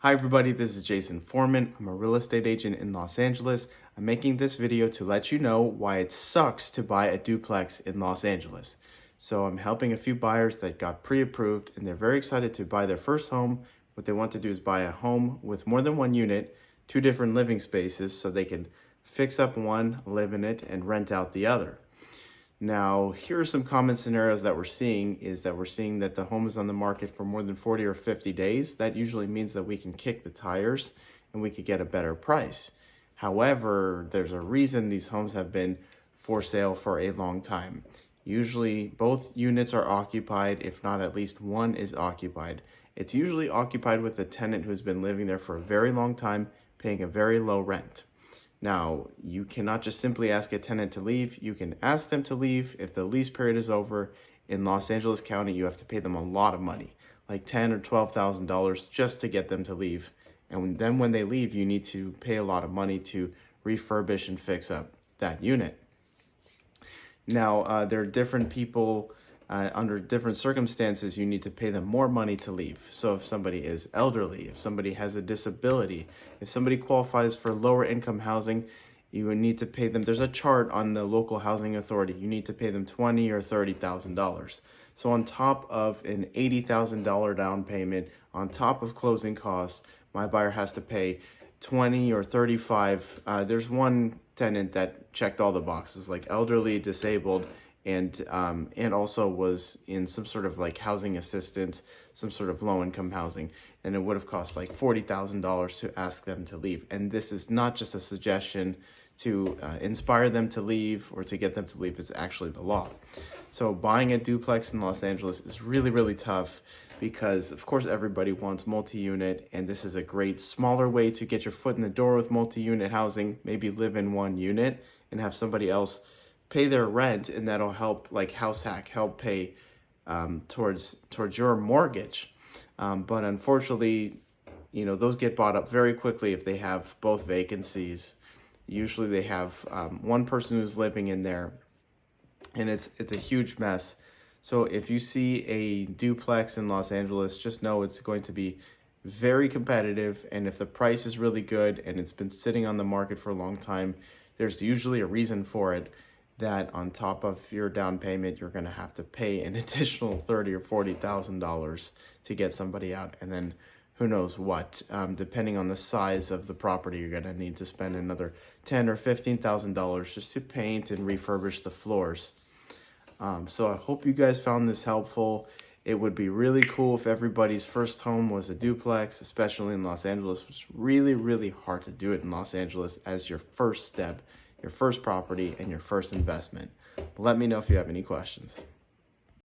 Hi everybody, this is Jason Foreman. I'm a real estate agent in Los Angeles. I'm making this video to let you know why it sucks to buy a duplex in Los Angeles. So I'm helping a few buyers that got pre-approved and they're very excited to buy their first home. What they want to do is buy a home with more than one unit, two different living spaces so they can fix up one, live in it, and rent out the other. Now, here are some common scenarios that we're seeing that the home is on the market for more than 40 or 50 days. That usually means that we can kick the tires and we could get a better price. However, there's a reason these homes have been for sale for a long time. Usually both units are occupied, if not at least one is occupied. It's usually occupied with a tenant who's been living there for a very long time, paying a very low rent. Now, you cannot just simply ask a tenant to leave. You can ask them to leave. If the lease period is over, in Los Angeles County, you have to pay them a lot of money, like $10,000 or $12,000 just to get them to leave. And then when they leave, you need to pay a lot of money to refurbish and fix up that unit. Now, there are different people under different circumstances, you need to pay them more money to leave. So if somebody is elderly, if somebody has a disability, if somebody qualifies for lower income housing, you would need to pay them. There's a chart on the local housing authority. You need to pay them $20,000 or $30,000. So on top of an $80,000 down payment, on top of closing costs, my buyer has to pay 20 or 35. There's one tenant that checked all the boxes, like elderly, disabled, and also was in some sort of like housing assistance, some sort of low-income housing, and it would have cost like $40,000 to ask them to leave. And this is not just a suggestion to inspire them to leave or to get them to leave, it's actually the law. So buying a duplex in Los Angeles is really, really tough because of course everybody wants multi-unit, and this is a great smaller way to get your foot in the door with multi-unit housing. Maybe live in one unit and have somebody else pay their rent, and that'll help, like house hack, help pay towards your mortgage. But unfortunately, those get bought up very quickly if they have both vacancies. Usually they have one person who's living in there, and it's a huge mess. So if you see a duplex in Los Angeles, just know it's going to be very competitive, and if the price is really good and it's been sitting on the market for a long time, there's usually a reason for it, that on top of your down payment, you're going to have to pay an additional $30,000 or $40,000 to get somebody out. And then who knows what, depending on the size of the property, you're going to need to spend another $10,000 or $15,000 just to paint and refurbish the floors. So I hope you guys found this helpful. It would be really cool if everybody's first home was a duplex, especially in Los Angeles. It's really, really hard to do it in Los Angeles as your first step, your first property, and your first investment. Let me know if you have any questions.